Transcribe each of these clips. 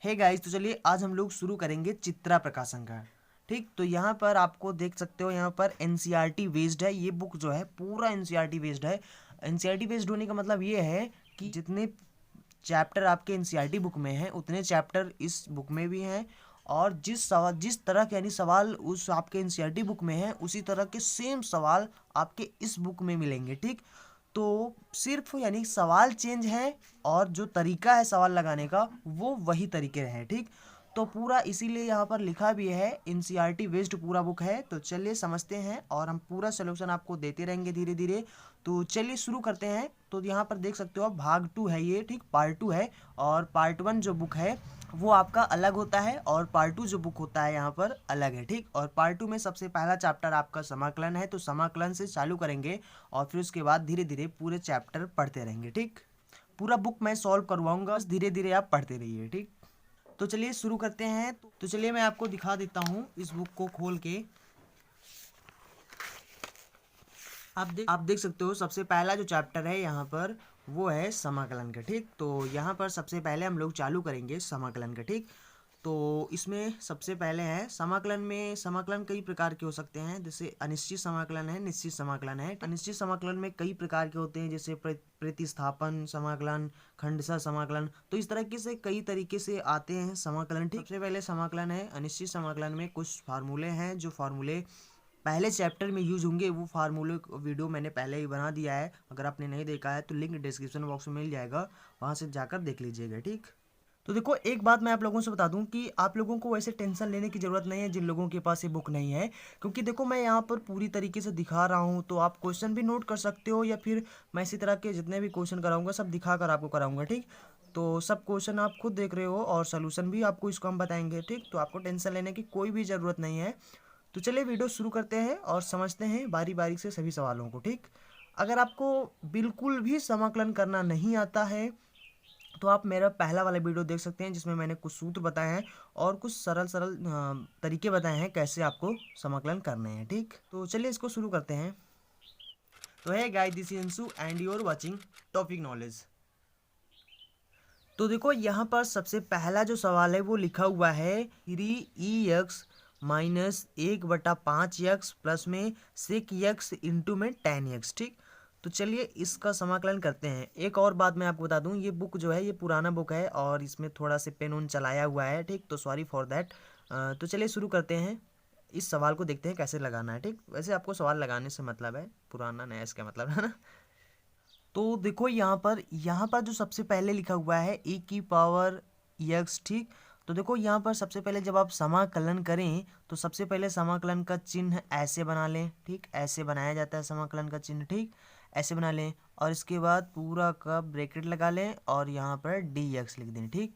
Hey guys, तो चलिए आज हम लोग शुरू करेंगे चित्रा प्रकाशन का। ठीक, तो यहाँ पर आपको देख सकते हो, यहाँ पर एनसीईआरटी बेस्ड है ये बुक जो है, पूरा एनसीईआरटी बेस्ड है। एनसीईआरटी बेस्ड होने का मतलब ये है कि जितने चैप्टर आपके एनसीईआरटी बुक में हैं उतने चैप्टर इस बुक में भी हैं। और जिस तरह के यानी सवाल उस आपके एनसीईआरटी बुक में हैं उसी तरह के सेम सवाल आपके इस बुक में मिलेंगे। ठीक, तो सिर्फ यानी सवाल चेंज है और जो तरीका है सवाल लगाने का वो वही तरीके हैं। ठीक, तो पूरा इसीलिए यहाँ पर लिखा भी है एनसीईआरटी बेस्ड पूरा बुक है। तो चलिए समझते हैं और हम पूरा सोल्यूशन आपको देते रहेंगे धीरे धीरे। तो चलिए शुरू करते हैं। तो यहाँ पर देख सकते हो आप भाग 2 है ये। ठीक, पार्ट 2 है और पार्ट 1 जो बुक है वो आपका अलग होता है और पार्ट 2 जो बुक होता है यहाँ पर अलग है। ठीक, और पार्ट 2 में सबसे पहला चैप्टर आपका समाकलन है, तो समाकलन से चालू करेंगे और फिर उसके बाद धीरे धीरे पूरे चैप्टर पढ़ते रहेंगे। ठीक, पूरा बुक मैं सॉल्व करवाऊंगा, धीरे धीरे आप पढ़ते रहिए। ठीक, तो चलिए शुरू करते हैं। तो चलिए मैं आपको दिखा देता हूँ इस बुक को खोल के। आप देख सकते हो सबसे पहला जो चैप्टर है यहाँ पर वो है समाकलन का। ठीक, तो यहाँ पर सबसे पहले हम लोग चालू करेंगे समाकलन का। ठीक, तो इसमें सबसे पहले है समाकलन में, समाकलन कई प्रकार के हो सकते हैं, जैसे अनिश्चित समाकलन है, निश्चित समाकलन है। अनिश्चित समाकलन में कई प्रकार के होते हैं, जैसे प्रतिस्थापन समाकलन, खंडशः समाकलन। तो इस तरीके से कई तरीके से आते हैं समाकलन। ठीक, सबसे पहले समाकलन है अनिश्चित समाकलन में कुछ फार्मूले हैं, जो फार्मूले पहले चैप्टर में यूज होंगे। वो फार्मूले वीडियो मैंने पहले ही बना दिया है, अगर आपने नहीं देखा है तो लिंक डिस्क्रिप्शन बॉक्स में मिल जाएगा, वहाँ से जाकर देख लीजिएगा। ठीक, तो देखो एक बात मैं आप लोगों से बता दूं कि आप लोगों को वैसे टेंशन लेने की ज़रूरत नहीं है जिन लोगों के पास ये बुक नहीं है, क्योंकि देखो मैं यहाँ पर पूरी तरीके से दिखा रहा हूँ, तो आप क्वेश्चन भी नोट कर सकते हो या फिर मैं इसी तरह के जितने भी क्वेश्चन कराऊंगा सब दिखा कर आपको कराऊंगा। ठीक, तो सब क्वेश्चन आप खुद देख रहे हो और सोल्यूशन भी आपको इसको हम बताएंगे। ठीक, तो आपको टेंशन लेने की कोई भी ज़रूरत नहीं है। तो चलिए वीडियो शुरू करते हैं और समझते हैं बारी बारी से सभी सवालों को। ठीक, अगर आपको बिल्कुल भी समाकलन करना नहीं आता है तो आप मेरा पहला वाला वीडियो देख सकते हैं, जिसमें मैंने कुछ सूत्र बताए हैं और कुछ सरल सरल तरीके बताए हैं कैसे आपको समाकलन करने हैं। ठीक, तो चलिए इसको शुरू करते हैं। तो है guys, this is Anshu and you are watching topic knowledge. तो देखो यहाँ पर सबसे पहला जो सवाल है वो लिखा हुआ है 3e(x) माइनस 1/5x प्लस में sec(x) इंटू में tan(x). ठीक, तो चलिए इसका समाकलन करते हैं। एक और बात मैं आपको बता दूं, ये बुक जो है ये पुराना बुक है और इसमें थोड़ा से पेन उन चलाया हुआ है। ठीक, तो सॉरी फॉर दैट। तो चलिए शुरू करते हैं, इस सवाल को देखते हैं कैसे लगाना है। ठीक, वैसे आपको सवाल लगाने से मतलब है, पुराना नया इसका मतलब है ना। तो देखो यहाँ पर जो सबसे पहले लिखा हुआ है e⁻x। ठीक, तो देखो यहाँ पर सबसे पहले जब आप समाकलन करें तो सबसे पहले समाकलन का चिन्ह ऐसे बना लें। ठीक, ऐसे बनाया जाता है समाकलन का चिन्ह। ठीक, ऐसे बना लें और इसके बाद पूरा का ब्रैकेट लगा लें और यहाँ पर dx लिख दें। ठीक,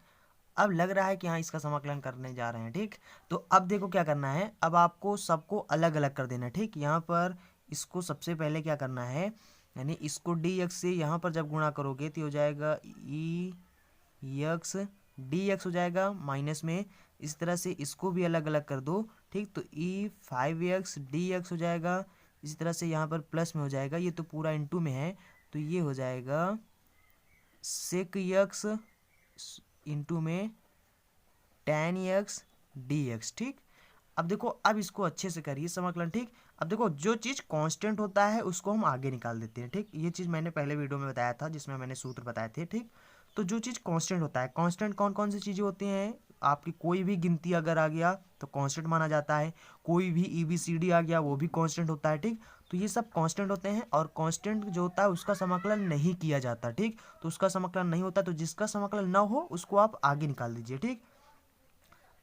अब लग रहा है कि हाँ इसका समाकलन करने जा रहे हैं। ठीक, तो अब देखो क्या करना है, अब आपको सबको अलग अलग कर देना है। ठीक, यहाँ पर इसको सबसे पहले क्या करना है, यानी इसको dx से यहाँ पर जब गुणा करोगे तो हो जाएगा e(x) dx हो जाएगा माइनस में, इस तरह से इसको भी अलग अलग कर दो। ठीक, तो e5x dx हो जाएगा, इसी तरह से यहाँ पर प्लस में हो जाएगा, ये तो पूरा इंटू में है तो ये हो जाएगा sec(x) इंटू में tan(x) dx। ठीक, अब देखो अब इसको अच्छे से करिए समाकलन। ठीक, अब देखो जो चीज़ कांस्टेंट होता है उसको हम आगे निकाल देते हैं। ठीक, ये चीज़ मैंने पहले वीडियो में बताया था जिसमें मैंने सूत्र बताए थे। ठीक, तो जो चीज़ कांस्टेंट होता है, कांस्टेंट कौन कौन सी चीज़ें होती हैं, आपकी कोई भी गिनती अगर आ गया तो कांस्टेंट माना जाता है, कोई भी EBCD आ गया वो भी कांस्टेंट होता है। ठीक, तो ये सब कांस्टेंट होते हैं और कांस्टेंट जो होता है उसका समाकलन नहीं किया जाता। ठीक, तो उसका समाकलन नहीं होता, तो जिसका समाकलन ना हो उसको आप आगे निकाल दीजिए। ठीक,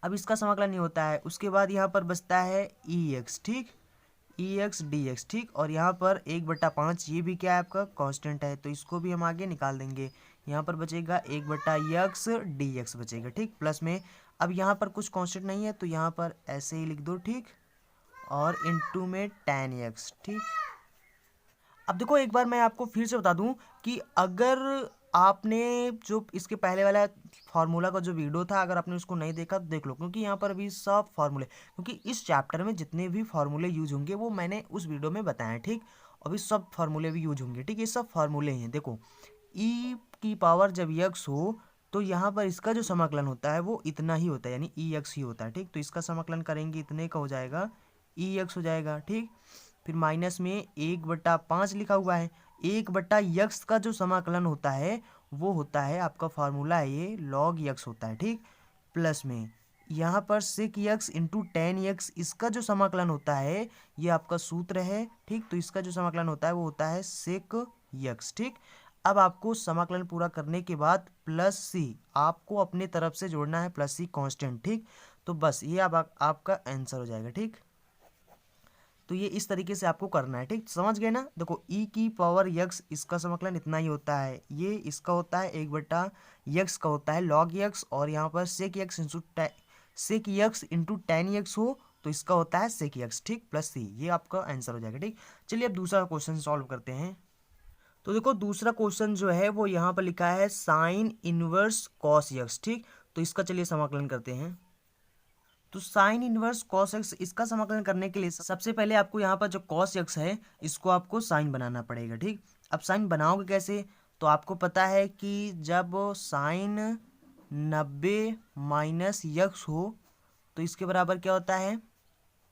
अब इसका समाकलन नहीं होता है, उसके बाद यहाँ पर बचता है ex। ठीक, ex dx। ठीक, और यहाँ पर 1/5 ये भी क्या है आपका कांस्टेंट है, तो इसको भी हम आगे निकाल देंगे। यहाँ पर बचेगा 1/x dx बचेगा। ठीक, प्लस में अब यहाँ पर कुछ कांस्टेंट नहीं है तो यहाँ पर ऐसे ही लिख दो। ठीक, और इंटू में tan(x). ठीक, अब देखो एक बार मैं आपको फिर से बता दूं कि अगर आपने जो इसके पहले वाला फार्मूला का जो वीडियो था अगर आपने उसको नहीं देखा तो देख लो, क्योंकि यहाँ पर अभी सब फार्मूले, क्योंकि इस चैप्टर में जितने भी फार्मूले यूज होंगे वो मैंने उस वीडियो में बताया। ठीक, अभी सब फार्मूले भी यूज होंगे। ठीक, ये सब फार्मूले हैं। देखो e की पावर जब x हो तो यहाँ पर इसका जो समाकलन होता है वो इतना ही होता है, यानी ई एक्स ही होता है। ठीक, तो इसका समाकलन करेंगे इतने का हो जाएगा, ई एक्स हो जाएगा। ठीक, फिर माइनस में 1/5 लिखा हुआ है। 1/x का जो समाकलन होता है वो होता है, आपका फार्मूला है ये log x होता है। ठीक, प्लस में यहाँ पर sec x into ten x, इसका जो समाकलन होता है ये आपका सूत्र है। ठीक, तो इसका जो समाकलन होता है वो होता है sec x। ठीक, अब आपको समाकलन पूरा करने के बाद प्लस सी आपको अपने तरफ से जोड़ना है, प्लस सी कांस्टेंट। ठीक, तो बस ये अब आपका आंसर हो जाएगा। ठीक, तो ये इस तरीके से आपको करना है। ठीक, समझ गए ना। देखो e की पावर x, इसका समाकलन इतना ही होता है, ये इसका होता है 1/x का होता है log x, और यहाँ पर sec x into ten x हो तो इसका होता है sec x। ठीक, प्लस सी, ये आपका आंसर हो जाएगा। ठीक, चलिए अब दूसरा क्वेश्चन सॉल्व करते हैं। तो देखो दूसरा क्वेश्चन जो है वो यहाँ पर लिखा है साइन इनवर्स कॉस x। ठीक, तो इसका चलिए समाकलन करते हैं। तो साइन इनवर्स कॉस एक्स, इसका समाकलन करने के लिए सबसे पहले आपको यहाँ पर जो कॉस एक्स है इसको आपको साइन बनाना पड़ेगा। ठीक, अब साइन बनाओगे कैसे, तो आपको पता है कि जब साइन 90 माइनस यक्स हो तो इसके बराबर क्या होता है,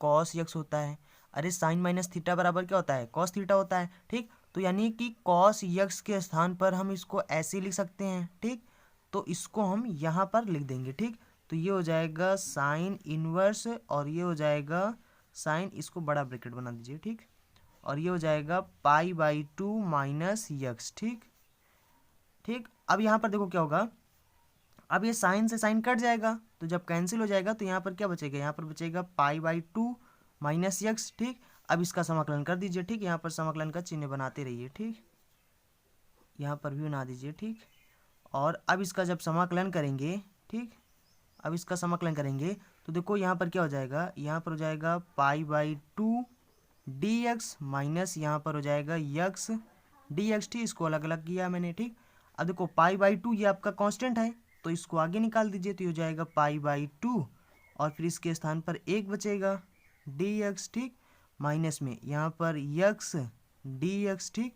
कॉस यक्स होता है। अरे साइन माइनस थीटा बराबर क्या होता है, कॉस थीटा होता है। ठीक, तो यानी कि कॉस यक्स के स्थान पर हम इसको ऐसे लिख सकते हैं। ठीक, तो इसको हम यहाँ पर लिख देंगे। ठीक, तो ये हो जाएगा साइन इनवर्स, और ये हो जाएगा साइन, इसको बड़ा ब्रैकेट बना दीजिए। ठीक, और ये हो जाएगा π/2 माइनस यक्स। ठीक, ठीक, अब यहाँ पर देखो क्या होगा, अब ये साइन से साइन कट जाएगा, तो जब कैंसिल हो जाएगा तो यहाँ पर क्या बचेगा, यहाँ पर बचेगा π/2 माइनस यक्स। ठीक, अब इसका समाकलन कर दीजिए। ठीक, यहाँ पर समाकलन का चिन्ह बनाते रहिए। ठीक, यहाँ पर भी बना दीजिए। ठीक, और अब इसका जब समाकलन करेंगे, ठीक, अब इसका समाकलन करेंगे तो देखो यहाँ पर क्या हो जाएगा, यहाँ पर हो जाएगा π/2 dx माइनस यहाँ पर हो जाएगा यक्स dx। ठीक, इसको अलग अलग किया मैंने। ठीक, अब देखो π/2 ये आपका कांस्टेंट है तो इसको आगे निकाल दीजिए, तो ये हो जाएगा π/2, और फिर इसके स्थान पर एक बचेगा dx। ठीक, माइनस में यहाँ पर यक्स dx। ठीक,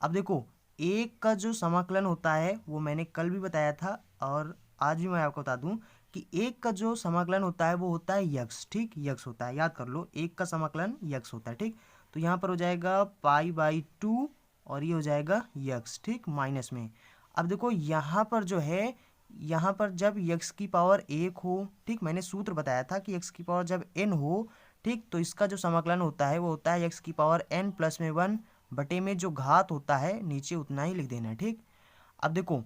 अब देखो एक का जो समाकलन होता है वो मैंने कल भी बताया था और आज भी मैं आपको बता दूं कि एक का जो समाकलन होता है वो होता है यक्स। ठीक, यक्स होता है, याद कर लो, एक का समाकलन यक्स होता है। ठीक, तो यहाँ पर हो जाएगा π/2 और ये हो जाएगा यक्स। ठीक, माइनस में अब देखो यहाँ पर जो है, यहाँ पर जब यक्स की पावर 1 हो, ठीक, मैंने सूत्र बताया था कि यक्स की पावर जब n हो, ठीक, तो इसका जो समाकलन होता है वो होता है यक्स की पावर n प्लस में 1 बटे में जो घात होता है नीचे उतना ही लिख देना है। ठीक, अब देखो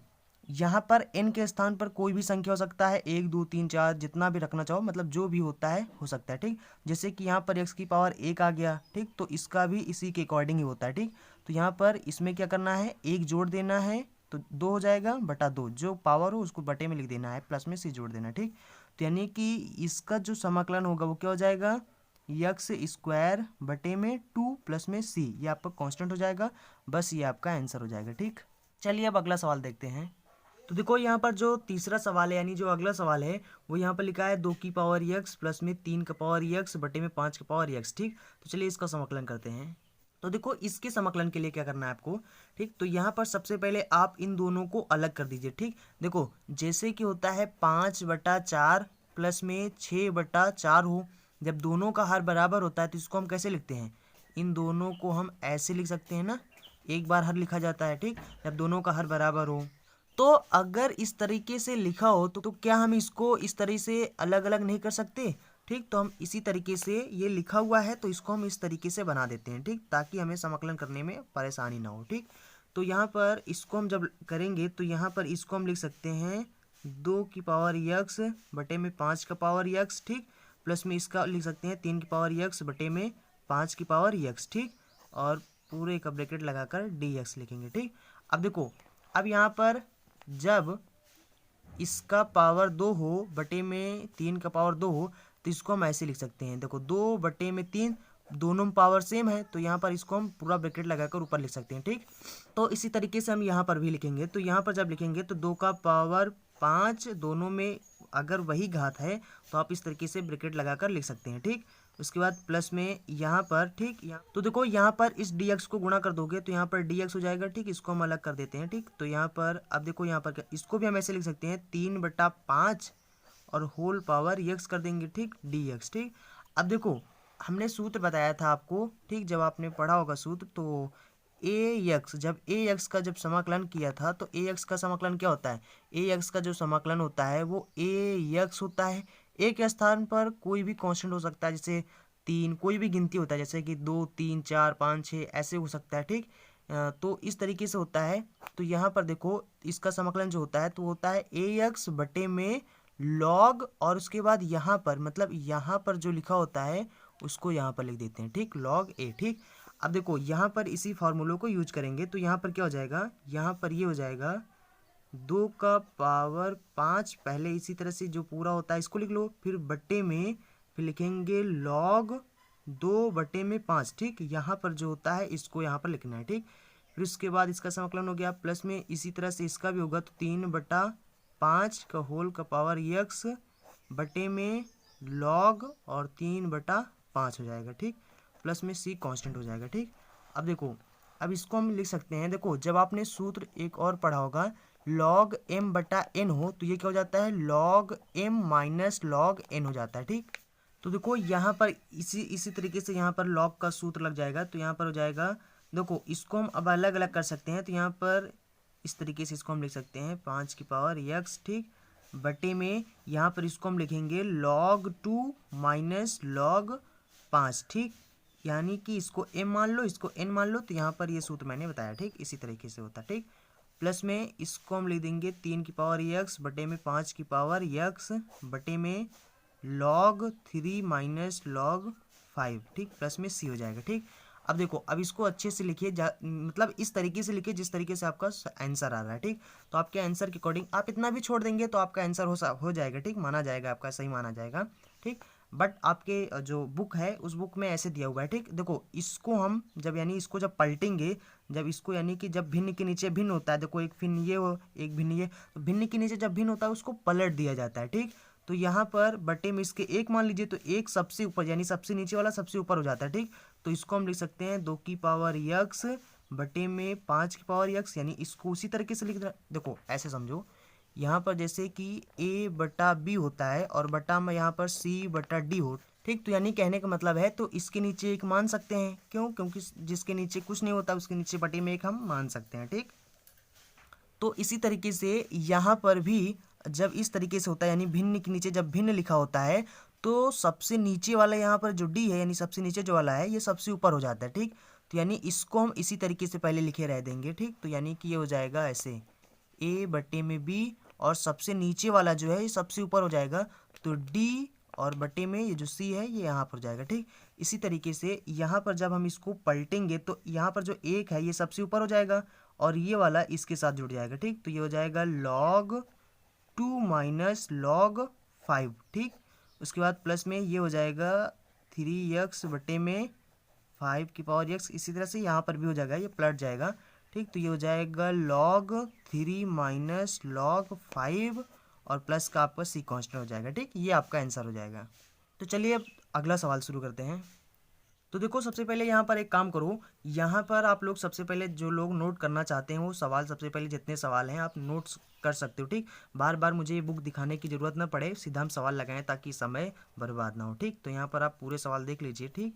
यहाँ पर n के स्थान पर कोई भी संख्या हो सकता है, 1 2 3 4 जितना भी रखना चाहो, मतलब जो भी होता है हो सकता है। ठीक, जैसे कि यहाँ पर x की पावर 1 आ गया। ठीक, तो इसका भी इसी के अकॉर्डिंग ही होता है। ठीक, तो यहाँ पर इसमें क्या करना है, 1 जोड़ देना है तो 2 हो जाएगा बटा 2, जो पावर हो उसको बटे में लिख देना है, प्लस में c जोड़ देना है। ठीक, तो यानी कि इसका जो समाकलन होगा वो क्या हो जाएगा, यक्स स्क्वायर बटे में 2 प्लस में c, ये आपका कांस्टेंट हो जाएगा। बस ये आपका आंसर हो जाएगा। ठीक, चलिए अब अगला सवाल देखते हैं। तो देखो यहाँ पर जो तीसरा सवाल है, यानी जो अगला सवाल है वो यहाँ पर लिखा है 2 की पावर x प्लस में 3 का पावर x बटे में 5 का पावर x। ठीक, तो चलिए इसका समाकलन करते हैं। तो देखो इसके समाकलन के लिए क्या करना है आपको, ठीक, तो यहाँ पर सबसे पहले आप इन दोनों को अलग कर दीजिए। ठीक, देखो जैसे कि होता है 5/4 प्लस में 6/4 हो, जब दोनों का हर बराबर होता है तो इसको हम कैसे लिखते हैं, इन दोनों को हम ऐसे लिख सकते हैं ना, एक बार हर लिखा जाता है। ठीक, जब दोनों का हर बराबर हो, तो अगर इस तरीके से लिखा हो तो क्या हम इसको इस तरह से अलग अलग नहीं कर सकते। ठीक, तो हम इसी तरीके से, ये लिखा हुआ है तो इसको हम इस तरीके से बना देते हैं। ठीक, ताकि हमें समाकलन करने में परेशानी ना हो। ठीक, तो यहाँ पर इसको हम जब करेंगे तो यहाँ पर इसको हम लिख सकते हैं 2 की पावर x बटे में 5 का पावर x। ठीक, प्लस में इसका लिख सकते हैं 3 की पावर x बटे में 5 की पावर x। ठीक, और पूरे का ब्रैकेट लगाकर dx लिखेंगे। ठीक, अब देखो, अब यहाँ पर जब इसका पावर 2 हो बटे में 3 का पावर 2 हो तो इसको हम ऐसे लिख सकते हैं, देखो 2 बटे में 3, दोनों में पावर सेम है तो यहाँ पर इसको हम पूरा ब्रैकेट लगाकर ऊपर लिख सकते हैं। ठीक, तो इसी तरीके से हम यहाँ पर भी लिखेंगे, तो यहाँ पर जब लिखेंगे तो 2 का पावर 5, दोनों में अगर वही घात है तो आप इस तरीके से ब्रैकेट लगाकर लिख सकते हैं। ठीक, उसके बाद प्लस में यहाँ पर, ठीक, तो देखो यहाँ पर इस dx को गुणा कर दोगे तो यहाँ पर dx हो जाएगा, ठीक। इसको हम अलग कर देते हैं, ठीक। तो यहाँ पर अब देखो यहाँ पर इसको भी हम ऐसे लिख सकते हैं 3/5 और होल पावर x कर देंगे, ठीक, dx, ठीक। अब देखो हमने सूत्र बताया था आपको, ठीक, जब आपने पढ़ा होगा सूत्र, तो जब ax का जब समाकलन किया था तो ax का समाकलन क्या होता है, ax का जो समाकलन होता है वो ax होता है। ए के स्थान पर कोई भी कांस्टेंट हो सकता है, जैसे 3, कोई भी गिनती होता है, जैसे कि 2, 3, 4, 5, 6 ऐसे हो सकता है, ठीक। तो इस तरीके से होता है। तो यहाँ पर देखो इसका समाकलन जो होता है तो होता है ax बटे में log, और उसके बाद यहाँ पर मतलब यहाँ पर जो लिखा होता है उसको यहाँ पर लिख देते हैं, ठीक, log a, ठीक। अब देखो यहाँ पर इसी फार्मूलों को यूज करेंगे तो यहाँ पर क्या हो जाएगा, यहाँ पर ये हो जाएगा 2 का पावर 5, पहले इसी तरह से जो पूरा होता है इसको लिख लो, फिर बट्टे में फिर लिखेंगे log 2/5, ठीक। यहाँ पर जो होता है इसको यहाँ पर लिखना है, ठीक। फिर उसके बाद इसका समाकलन हो गया, प्लस में इसी तरह से इसका भी होगा तो 3/5 का होल का पावर x बटे में log और 3/5 हो जाएगा, ठीक। प्लस में c कांस्टेंट हो जाएगा, ठीक। अब देखो अब इसको हम लिख सकते हैं, देखो जब आपने सूत्र एक और पढ़ा होगा log m/n हो तो ये क्या हो जाता है, log m minus log n हो जाता है, ठीक। तो देखो यहाँ पर इसी तरीके से यहाँ पर log का सूत्र लग जाएगा, तो यहाँ पर हो जाएगा, देखो इसको हम अब अलग अलग कर सकते हैं, तो यहाँ पर इस तरीके से इसको हम लिख सकते हैं 5 की पावर x, ठीक, बटे में यहाँ पर इसको हम लिखेंगे log 2 माइनस log 5, ठीक। यानी कि इसको m मान लो, इसको n मान लो, तो यहाँ पर ये सूत्र मैंने बताया, ठीक, इसी तरीके से होता है, ठीक। प्लस में इसको हम लिख देंगे 3 की पावर x बटे में 5 की पावर x बटे में log 3 माइनस log 5, ठीक, प्लस में c हो जाएगा, ठीक। अब देखो अब इसको अच्छे से लिखिए, मतलब इस तरीके से लिखिए जिस तरीके से आपका आंसर आ रहा है, ठीक। तो आपके आंसर के अकॉर्डिंग आप इतना भी छोड़ देंगे तो आपका आंसर हो जाएगा, ठीक, माना जाएगा, आपका सही माना जाएगा, ठीक। बट आपके जो बुक है उस बुक में ऐसे दिया हुआ है, ठीक। देखो इसको हम जब यानी इसको जब पलटेंगे, जब इसको यानी कि जब भिन्न के नीचे भिन्न होता है, देखो एक भिन्न ये हो एक भिन्न ये, तो भिन्न के नीचे जब भिन्न होता है उसको पलट दिया जाता है, ठीक। तो यहाँ पर बटे में इसके एक मान लीजिए तो एक सबसे ऊपर यानी सबसे नीचे वाला सबसे ऊपर हो जाता है, ठीक। तो इसको हम लिख सकते हैं 2 की पावर x बटे में 5 की पावर x, यानी इसको उसी तरीके से लिख देना। देखो ऐसे समझो, यहाँ पर जैसे कि a/b होता है और बटा में यहाँ पर c/d हो, ठीक। तो यानी कहने का मतलब है तो इसके नीचे एक मान सकते हैं, क्यों, क्योंकि जिसके नीचे कुछ नहीं होता उसके नीचे बटे में एक हम मान सकते हैं, ठीक। तो इसी तरीके से यहाँ पर भी जब इस तरीके से होता है यानी भिन्न के नीचे जब भिन्न लिखा होता है तो सबसे नीचे वाला यहाँ पर जो डी है यानी सबसे नीचे जो वाला है ये सबसे ऊपर हो जाता है, ठीक। तो यानी इसको हम इसी तरीके से पहले लिखे रह देंगे, ठीक। तो यानी कि ये हो जाएगा ऐसे a बटे में b और सबसे नीचे वाला जो है ये सबसे ऊपर हो जाएगा, तो d और बटे में ये जो c है ये यहाँ पर हो जाएगा, ठीक। इसी तरीके से यहाँ पर जब हम इसको पलटेंगे तो यहाँ पर जो एक है ये सबसे ऊपर हो जाएगा और ये वाला इसके साथ जुड़ जाएगा, ठीक। तो ये हो जाएगा log 2 माइनस log 5, ठीक। उसके बाद प्लस में ये हो जाएगा 3x बटे में 5 की पावर x, इसी तरह से यहाँ पर भी हो जाएगा, ये पलट जाएगा, ठीक। तो ये हो जाएगा log 3 माइनस log 5 और प्लस का आपका c कांस्टेंट हो जाएगा, ठीक। ये आपका आंसर हो जाएगा। तो चलिए अब अगला सवाल शुरू करते हैं। तो देखो सबसे पहले यहाँ पर एक काम करो, यहाँ पर आप लोग सबसे पहले जो लोग नोट करना चाहते हैं वो सवाल सबसे पहले जितने सवाल हैं आप नोट्स कर सकते हो, ठीक। बार बार मुझे ये बुक दिखाने की ज़रूरत ना पड़े, सीधा हम सवाल लगाएं ताकि समय बर्बाद ना हो, ठीक। तो यहाँ पर आप पूरे सवाल देख लीजिए, ठीक।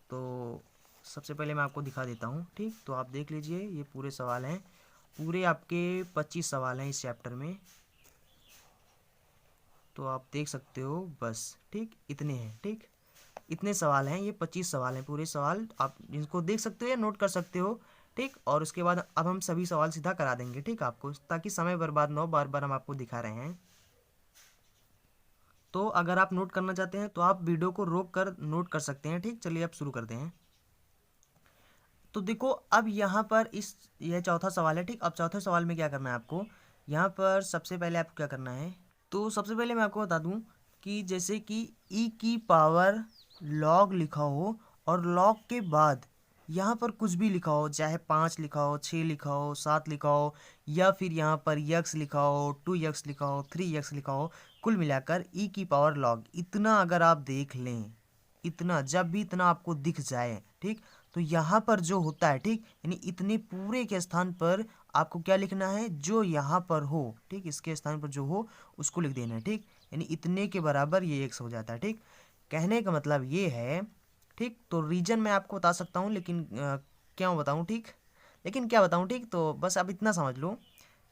तो सबसे पहले मैं आपको दिखा देता हूँ, ठीक। तो आप देख लीजिए ये पूरे सवाल हैं, पूरे आपके 25 सवाल हैं इस चैप्टर में, तो आप देख सकते हो बस, ठीक, इतने हैं, ठीक। इतने सवाल हैं, ये 25 सवाल हैं, पूरे सवाल आप इनको देख सकते हो या नोट कर सकते हो, ठीक। और उसके बाद अब हम सभी सवाल सीधा करा देंगे, ठीक, आपको, ताकि समय बर्बाद ना हो, बार बार हम आपको दिखा रहे हैं। तो अगर आप नोट करना चाहते हैं तो आप वीडियो को रोक कर नोट कर सकते हैं, ठीक। चलिए अब शुरू करते हैं। तो देखो अब यहाँ पर यह चौथा सवाल है, ठीक। अब चौथे सवाल में क्या करना है आपको, यहाँ पर सबसे पहले आपको क्या करना है, तो सबसे पहले मैं आपको बता दूं कि जैसे कि e की पावर log लिखा हो और log के बाद यहाँ पर कुछ भी लिखा हो, चाहे 5 लिखा हो, 6 लिखा हो, 7 लिखा हो, या फिर यहाँ पर x लिखा हो, 2x लिखा हो, 3x लिखा हो, कुल मिलाकर e की पावर log इतना अगर आप देख लें, इतना, जब भी इतना आपको दिख जाए, ठीक, तो यहाँ पर जो होता है, ठीक, यानी इतने पूरे के स्थान पर आपको क्या लिखना है, जो यहाँ पर हो, ठीक, इसके स्थान पर जो हो उसको लिख देना है, ठीक, यानी इतने के बराबर ये x हो जाता है, ठीक। कहने का मतलब ये है, ठीक। तो रीजन मैं आपको बता सकता हूँ, लेकिन क्या बताऊँ, ठीक, लेकिन क्या बताऊँ, ठीक। तो बस आप इतना समझ लो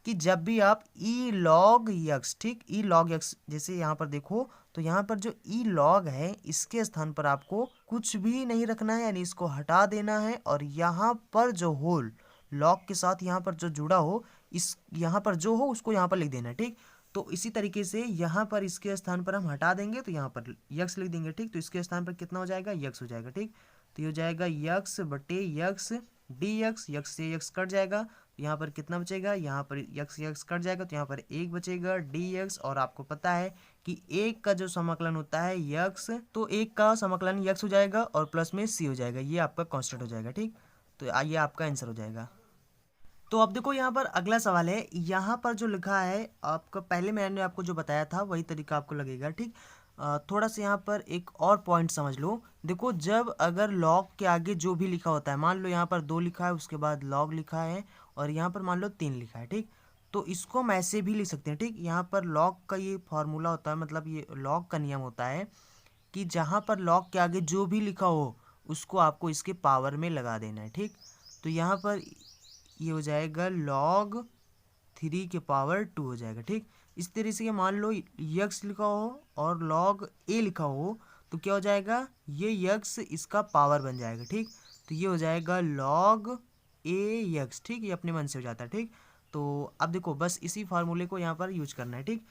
कि जब भी आप ई लॉग यक्स, ठीक, ई लॉग यक्स, जैसे यहाँ पर देखो तो यहाँ पर जो ई लॉग है इसके स्थान पर आपको कुछ भी नहीं रखना है, यानी इसको हटा देना है, और यहाँ पर जो होल लॉग के साथ यहाँ पर जो जुड़ा हो, इस यहाँ पर जो हो उसको यहाँ पर लिख देना है, ठीक। तो इसी तरीके से यहाँ पर इसके स्थान पर हम हटा देंगे तो यहाँ पर यक्स लिख देंगे, ठीक। तो इसके स्थान पर कितना हो जाएगा, यक्स हो जाएगा, ठीक। तो ये हो जाएगा यक्स बटे यक्स डी यक्स, यक्स से यक्स कट जाएगा, यहाँ पर कितना बचेगा, यहाँ पर यक्स यक्स कट जाएगा तो यहाँ पर एक बचेगा डी एक्स। और आपको पता है कि एक का जो समाकलन होता है यक्स, तो एक का समाकलन यक्स हो जाएगा और प्लस में सी हो जाएगा, ये आपका कांस्टेंट हो जाएगा, ठीक। तो ये आपका आंसर हो जाएगा। तो अब देखो यहाँ पर अगला सवाल है, यहाँ पर जो लिखा है आपका, पहले मैंने आपको जो बताया था वही तरीका आपको लगेगा, ठीक। थोड़ा सा यहाँ पर एक और पॉइंट समझ लो। देखो जब अगर लॉग के आगे जो भी लिखा होता है, मान लो यहाँ पर 2 लिखा है, उसके बाद लॉग लिखा है, और यहाँ पर मान लो 3 लिखा है, ठीक। तो इसको हम ऐसे भी लिख सकते हैं, ठीक। यहाँ पर लॉग का ये फॉर्मूला होता है, मतलब ये लॉग का नियम होता है कि जहाँ पर लॉग के आगे जो भी लिखा हो उसको आपको इसके पावर में लगा देना है, ठीक। तो यहाँ पर ये हो जाएगा log 3 के पावर 2 हो जाएगा, ठीक। इस तरह से मान लो यक्स लिखा हो और log a लिखा हो तो क्या हो जाएगा, ये यक्स इसका पावर बन जाएगा, ठीक। तो ये हो जाएगा log a यक्स, ठीक। ये अपने मन से हो जाता है, ठीक। तो अब देखो बस इसी फार्मूले को यहाँ पर यूज करना है, ठीक।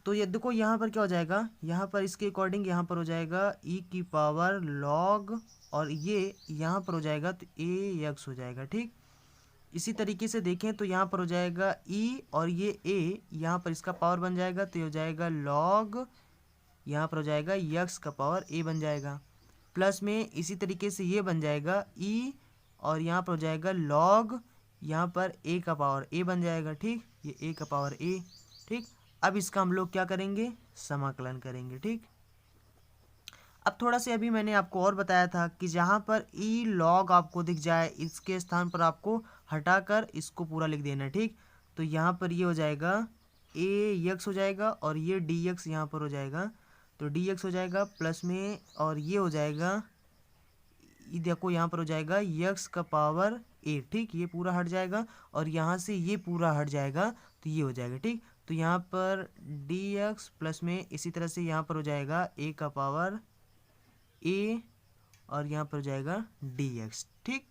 तो ये देखो यहाँ पर क्या हो जाएगा, यहाँ पर इसके अकॉर्डिंग यहाँ पर हो जाएगा e की पावर log, और ये यहाँ पर हो जाएगा तो a यक्स हो जाएगा, ठीक। इसी तरीके से देखें तो यहाँ पर हो जाएगा e और ये a, यहाँ पर इसका पावर बन जाएगा तो ये हो जाएगा log, यहाँ पर हो जाएगा यक्स का पावर a बन जाएगा, प्लस में इसी तरीके से ये बन जाएगा e, और यहाँ पर हो जाएगा log, यहाँ पर a का पावर a बन जाएगा, ठीक। ये a का पावर a, ठीक। अब इसका हम लोग क्या करेंगे, समाकलन करेंगे, ठीक। अब थोड़ा सा अभी मैंने आपको और बताया था कि जहाँ पर ई लॉग आपको दिख जाए इसके स्थान पर आपको हटाकर इसको पूरा लिख देना है, ठीक। तो यहाँ पर ये हो जाएगा ए यक्स हो जाएगा, और ये डी एक्स यहाँ पर हो जाएगा, तो डी एक्स हो जाएगा प्लस में, और ये हो जाएगा, ये देखो यहाँ पर हो जाएगा यक्स का पावर ए, ठीक। ये पूरा हट जाएगा और यहाँ से ये पूरा हट जाएगा तो ये हो जाएगा, ठीक। तो यहाँ पर डी एक्स प्लस में इसी तरह से यहाँ पर हो जाएगा ए का पावर ए, और यहाँ पर हो जाएगा डी एक्स, ठीक।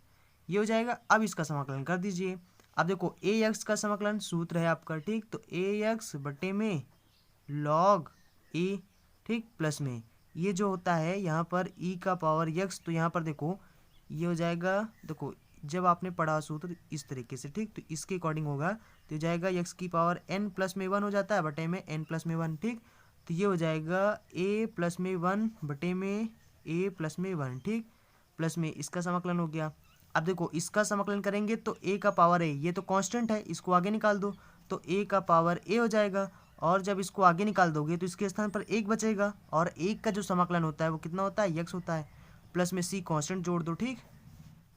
ये हो जाएगा। अब इसका समाकलन कर दीजिए। अब देखो ए एक्स का समाकलन सूत्र है आपका, ठीक। तो ए एक्स बटे में लॉग ए, ठीक, प्लस में ये जो होता है यहाँ पर ई का पावर यक्स, तो यहाँ पर देखो ये हो जाएगा, देखो जब आपने पढ़ा सूत्र इस तरीके से, ठीक, तो इसके अकॉर्डिंग होगा तो हो जाएगा यक्स की पावर एन प्लस में 1 हो जाता है बटे में एन प्लस में 1, ठीक। तो ये हो जाएगा ए प्लस में 1 बटे में ए प्लस में 1, ठीक, प्लस में इसका समाकलन हो गया। अब देखो इसका समाकलन करेंगे तो ए का पावर ए, ये तो कांस्टेंट है, इसको आगे निकाल दो तो ए का पावर ए हो जाएगा, और जब इसको आगे निकाल दोगे तो इसके स्थान पर एक बचेगा, और एक का जो समाकलन होता है वो कितना होता है, यक्स होता है, प्लस में सी कांस्टेंट जोड़ दो, ठीक।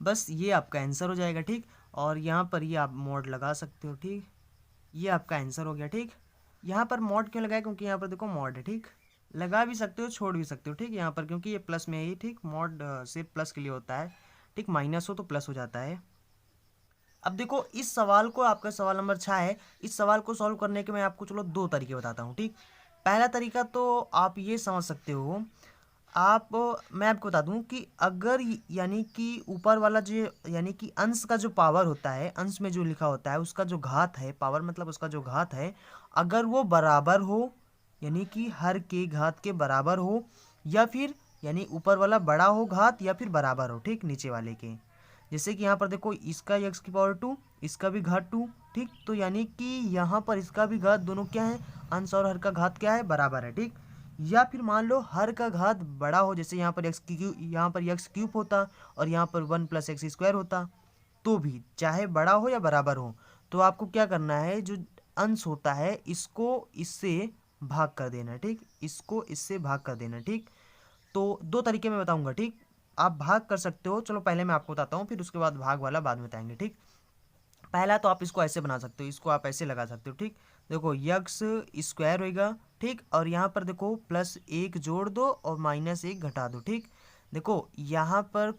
बस ये आपका आंसर हो जाएगा, ठीक। और यहाँ पर ये आप मॉड लगा सकते हो, ठीक। ये आपका आंसर हो गया, ठीक। यहाँ पर मॉड क्यों लगाया, क्योंकि यहाँ पर देखो मॉड है, ठीक। लगा भी सकते हो छोड़ भी सकते हो, ठीक। यहाँ पर क्योंकि ये प्लस में ही, ठीक, मॉड से प्लस के लिए होता है, ठीक, माइनस हो तो प्लस हो जाता है। अब देखो इस सवाल को, आपका सवाल नंबर 6 है, इस सवाल को सॉल्व करने के मैं आपको चलो 2 तरीके बताता हूँ, ठीक। पहला तरीका तो आप ये समझ सकते हो, मैं आपको बता दूं कि अगर यानी कि ऊपर वाला जो यानी कि अंश का जो पावर होता है, अंश में जो लिखा होता है उसका जो घात है, पावर मतलब उसका जो घात है, अगर वो बराबर हो, यानी कि हर के घात के बराबर हो, या फिर यानी ऊपर वाला बड़ा हो घात या फिर बराबर हो, ठीक, नीचे वाले के। जैसे कि यहाँ पर देखो इसका यक्स की पावर 2, इसका भी घात 2, ठीक। तो यानी कि यहाँ पर इसका भी घात, दोनों क्या है, अंश और हर का घात क्या है, बराबर है, ठीक। या फिर मान लो हर का घात बड़ा हो, जैसे यहाँ पर यहाँ पर एक्स क्यूब होता और यहाँ पर 1 + एक्स स्क्वायर होता, तो भी चाहे बड़ा हो या बराबर हो, तो आपको क्या करना है, जो अंश होता है इसको इससे भाग कर देना, ठीक, इसको इससे भाग कर देना, ठीक। तो दो तरीके में बताऊंगा, ठीक। आप भाग कर सकते हो, चलो पहले मैं आपको बताता हूँ, फिर उसके बाद भाग वाला बाद में बताएंगे, ठीक। पहला तो आप इसको ऐसे बना सकते हो, इसको आप ऐसे लगा सकते हो, ठीक। देखो यक्स स्क्वायर होएगा, ठीक, और यहाँ पर देखो प्लस एक जोड़ दो और माइनस एक घटा दो, ठीक। देखो यहाँ पर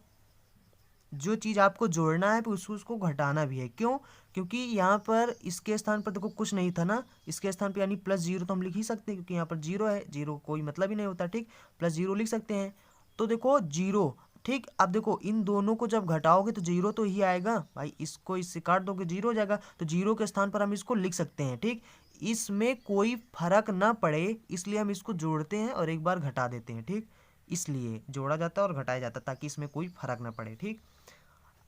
जो चीज़ आपको जोड़ना है फिर उसको घटाना भी है, क्यों? क्योंकि यहाँ पर इसके स्थान पर देखो कुछ नहीं था ना, इसके स्थान पर यानी प्लस जीरो तो हम लिख ही सकते हैं, क्योंकि यहाँ पर जीरो है, जीरो कोई मतलब ही नहीं होता, ठीक। प्लस जीरो लिख सकते हैं, तो देखो जीरो, ठीक। अब देखो इन दोनों को जब घटाओगे तो जीरो तो ही आएगा भाई, इसको इससे काट दोगे जीरो हो जाएगा, तो जीरो के स्थान पर हम इसको लिख सकते हैं, ठीक। इसमें कोई फर्क ना पड़े इसलिए हम इसको जोड़ते हैं और एक बार घटा देते हैं, ठीक। इसलिए जोड़ा जाता है और घटाया जाता है ताकि इसमें कोई फर्क ना पड़े, ठीक।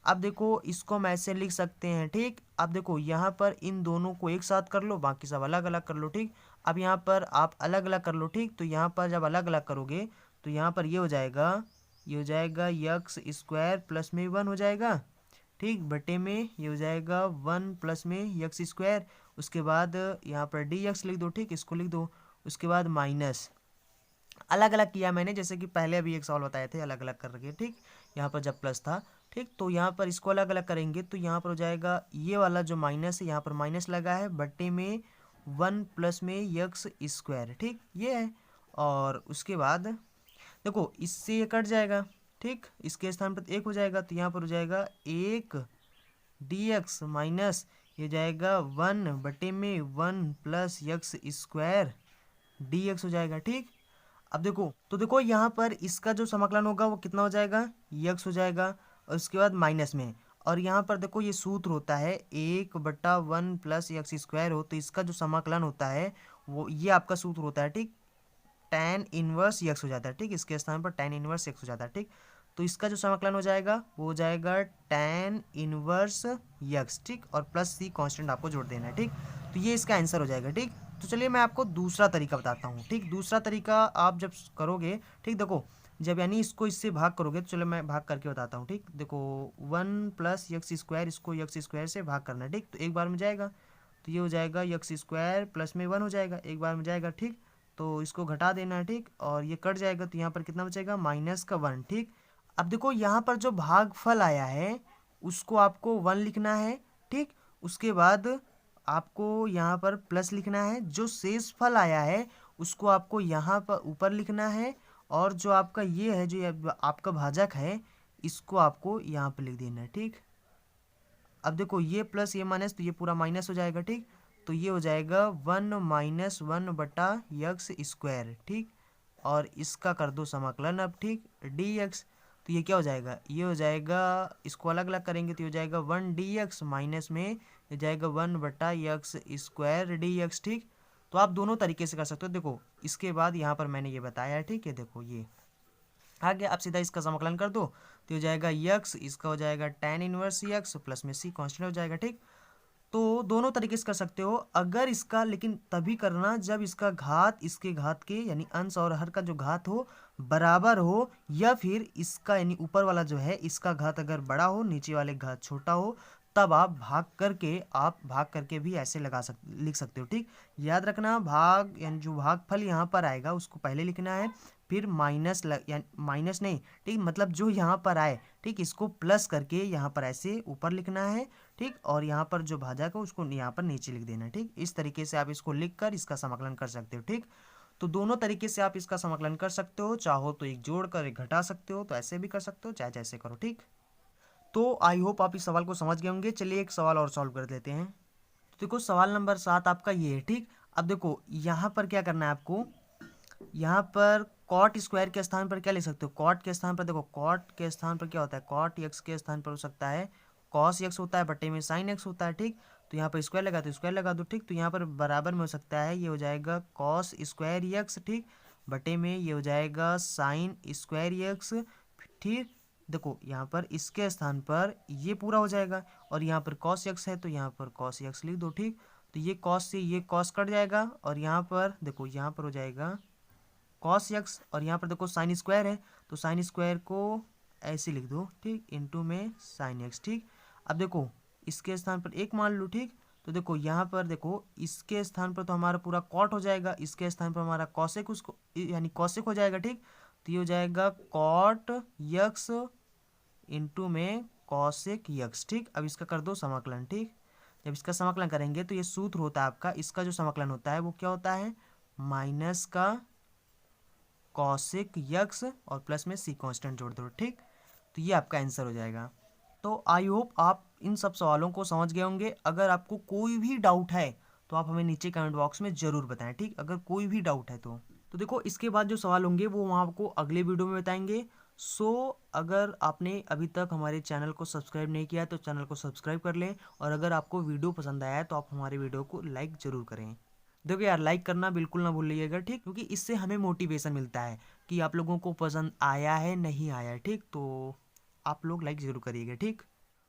अब देखो इसको हम ऐसे लिख सकते हैं, ठीक। अब देखो यहाँ पर इन दोनों को एक साथ कर लो, बाकी सब अलग अलग कर लो, ठीक। अब यहाँ पर आप अलग अलग कर लो, ठीक। तो यहाँ पर जब अलग अलग करोगे तो यहाँ पर ये हो जाएगा, ये हो जाएगा यक्स स्क्वायर प्लस में वन हो जाएगा, ठीक, बटे में ये हो जाएगा वन प्लस में यक्स स्क्वायर। उसके बाद यहाँ पर डी एक्स लिख दो, ठीक, इसको लिख दो। उसके बाद माइनस, अलग अलग किया मैंने, जैसे कि पहले अभी एक सवाल बताए थे अलग अलग करके, ठीक। यहाँ पर जब प्लस था, ठीक, तो यहाँ पर इसको अलग अलग करेंगे तो यहाँ पर हो जाएगा ये वाला जो माइनस है, यहाँ पर माइनस लगा है बट्टे में वन प्लस में यक्स स्क्वायर, ठीक, ये है। और उसके बाद देखो इससे ये कट जाएगा, ठीक, इसके स्थान पर एक हो जाएगा तो यहाँ पर हो जाएगा एक डी एक्स माइनस ये जाएगा वन बटे में one plus x square D x हो जाएगा, ठीक। अब देखो तो देखो यहाँ पर इसका जो समाकलन होगा वो कितना हो जाएगा, यक्स हो जाएगा, और उसके बाद माइनस में, और यहाँ पर देखो ये सूत्र होता है एक बटा वन प्लस यक्स स्क्वायर हो, तो इसका जो समाकलन होता है वो ये आपका सूत्र होता है, ठीक, tan इनवर्स यक्स हो जाता है, ठीक, इसके स्थान पर tan इनवर्स यक्स हो जाता है, ठीक। तो इसका जो समाकलन हो जाएगा वो हो जाएगा tan इनवर्स यक्स, ठीक, और प्लस सी कांस्टेंट आपको जोड़ देना है, ठीक। तो ये इसका आंसर हो जाएगा, ठीक। तो चलिए मैं आपको दूसरा तरीका बताता हूँ, ठीक। दूसरा तरीका आप जब करोगे, ठीक, देखो जब यानी इसको इससे भाग करोगे तो चलो मैं भाग करके बताता हूँ, ठीक। देखो वन प्लस यक्स स्क्वायर, इसको यक्स स्क्वायर से भाग करना है, ठीक। तो एक बार में जाएगा तो ये हो जाएगा यक्स स्क्वायर प्लस में वन हो जाएगा, एक बार में जाएगा, ठीक। तो इसको घटा देना है, ठीक, और ये कट जाएगा तो यहाँ पर कितना बचेगा माइनस का वन, ठीक। अब देखो यहाँ पर जो भागफल आया है उसको आपको वन लिखना है, ठीक। उसके बाद आपको यहाँ पर प्लस लिखना है, जो शेष फल आया है उसको आपको यहाँ पर ऊपर लिखना है, और जो आपका ये है जो आपका भाजक है इसको आपको यहाँ पर लिख देना है, ठीक। अब देखो ये प्लस ये माइनस तो ये पूरा माइनस हो जाएगा, ठीक। तो ये हो जाएगा वन माइनस वन बटा यक्स स्क्वायर, ठीक, और इसका कर दो समाकलन अब, ठीक, डी एक्स। तो ये क्या हो जाएगा, ये हो जाएगा, इसको अलग अलग करेंगे तो ये हो जाएगा वन डी एक्स माइनस में ये जाएगा वन बटा यक्स स्क्वायर डी एक्स, ठीक। तो आप दोनों तरीके से कर सकते हो, देखो इसके बाद यहाँ पर मैंने ये बताया है, ठीक है, देखो ये आगे आप सीधा इसका समाकलन कर दो तो हो जाएगा यक्स, इसका हो जाएगा tan इनवर्स यक्स प्लस में सी कांस्टेंट हो जाएगा, ठीक। तो दोनों तरीके से कर सकते हो, अगर इसका लेकिन तभी करना जब इसका घात इसके घात के यानी अंश और हर का जो घात हो बराबर हो, या फिर इसका यानी ऊपर वाला जो है इसका घात अगर बड़ा हो नीचे वाले घात छोटा हो, तब आप भाग करके भी ऐसे लिख सकते हो, ठीक। याद रखना भाग यानी जो भागफल यहाँ पर आएगा उसको पहले लिखना है, फिर माइनस यानी माइनस नहीं, ठीक, मतलब जो यहाँ पर आए, ठीक, इसको प्लस करके यहाँ पर ऐसे ऊपर लिखना है, ठीक, और यहाँ पर जो भाजक है उसको यहाँ पर नीचे लिख देना है, ठीक। इस तरीके से आप इसको लिख कर इसका समाकलन कर सकते हो, ठीक। तो दोनों तरीके से आप इसका समाकलन कर सकते हो, चाहो तो एक जोड़ कर एक घटा सकते हो, तो ऐसे भी कर सकते हो, चाहे जैसे करो, ठीक। तो आई होप आप इस सवाल को समझ गए होंगे। चलिए एक सवाल और सॉल्व कर लेते हैं। तो देखो सवाल नंबर 7 आपका ये है, ठीक। अब देखो यहाँ पर क्या करना है आपको, यहाँ पर कॉट स्क्वायर के स्थान पर क्या ले सकते हो, कॉट के स्थान पर देखो कॉट के स्थान पर क्या होता है, कॉट एक्स के स्थान पर हो सकता है कॉस एक्स होता है बटे में साइन एक्स होता है, ठीक। तो यहाँ पर स्क्वायर लगा तो स्क्वायर लगा दो, ठीक। तो यहाँ पर बराबर में हो सकता है ये हो जाएगा कॉस स्क्वायर एक्स, ठीक, बटे में ये हो जाएगा साइन स्क्वायर एक्स, ठीक। देखो यहाँ पर इसके स्थान पर ये पूरा हो जाएगा और यहाँ पर कॉस एक्स है तो यहाँ पर कॉस एक्स लिख दो, ठीक। तो ये कॉस से ये कॉस कट जाएगा और यहाँ पर देखो यहाँ पर हो जाएगा कॉस एक्स, और यहाँ पर देखो साइन स्क्वायर है तो साइन स्क्वायर को ऐसे लिख दो, ठीक, इनटू में साइन एक्स, ठीक। अब देखो इसके स्थान पर एक मान लो, ठीक। तो देखो यहाँ पर देखो इसके स्थान पर तो हमारा पूरा कॉट हो जाएगा, इसके स्थान पर हमारा कॉसेक उसको यानी कॉसेक हो जाएगा, ठीक। तो ये हो जाएगा कॉट यक्स इंटू में कॉसेक यक्स। ठीक, अब इसका कर दो समाकलन। ठीक, जब इसका समाकलन करेंगे तो ये सूत्र होता है आपका, इसका जो समाकलन होता है वो क्या होता है, माइनस का कॉसेक यक्स और प्लस में सी कांस्टेंट जोड़ दो। ठीक, तो ये आपका आंसर हो जाएगा। तो आई होप आप इन सब सवालों को समझ गए होंगे। अगर आपको कोई भी डाउट है तो आप हमें नीचे कमेंट बॉक्स में ज़रूर बताएं। ठीक, अगर कोई भी डाउट है तो देखो इसके बाद जो सवाल होंगे वो हम आपको अगले वीडियो में बताएंगे। सो अगर आपने अभी तक हमारे चैनल को सब्सक्राइब नहीं किया तो चैनल को सब्सक्राइब कर लें, और अगर आपको वीडियो पसंद आया है तो आप हमारे वीडियो को लाइक ज़रूर करें। देखो यार, लाइक करना बिल्कुल ना भूलिएगा। ठीक, क्योंकि इससे हमें मोटिवेशन मिलता है कि आप लोगों को पसंद आया है नहीं आया। ठीक, तो आप लोग लाइक ज़रूर करिएगा। ठीक,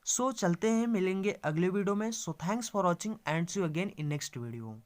सो चलते हैं, मिलेंगे अगले वीडियो में। So thanks for watching and see you again in next video.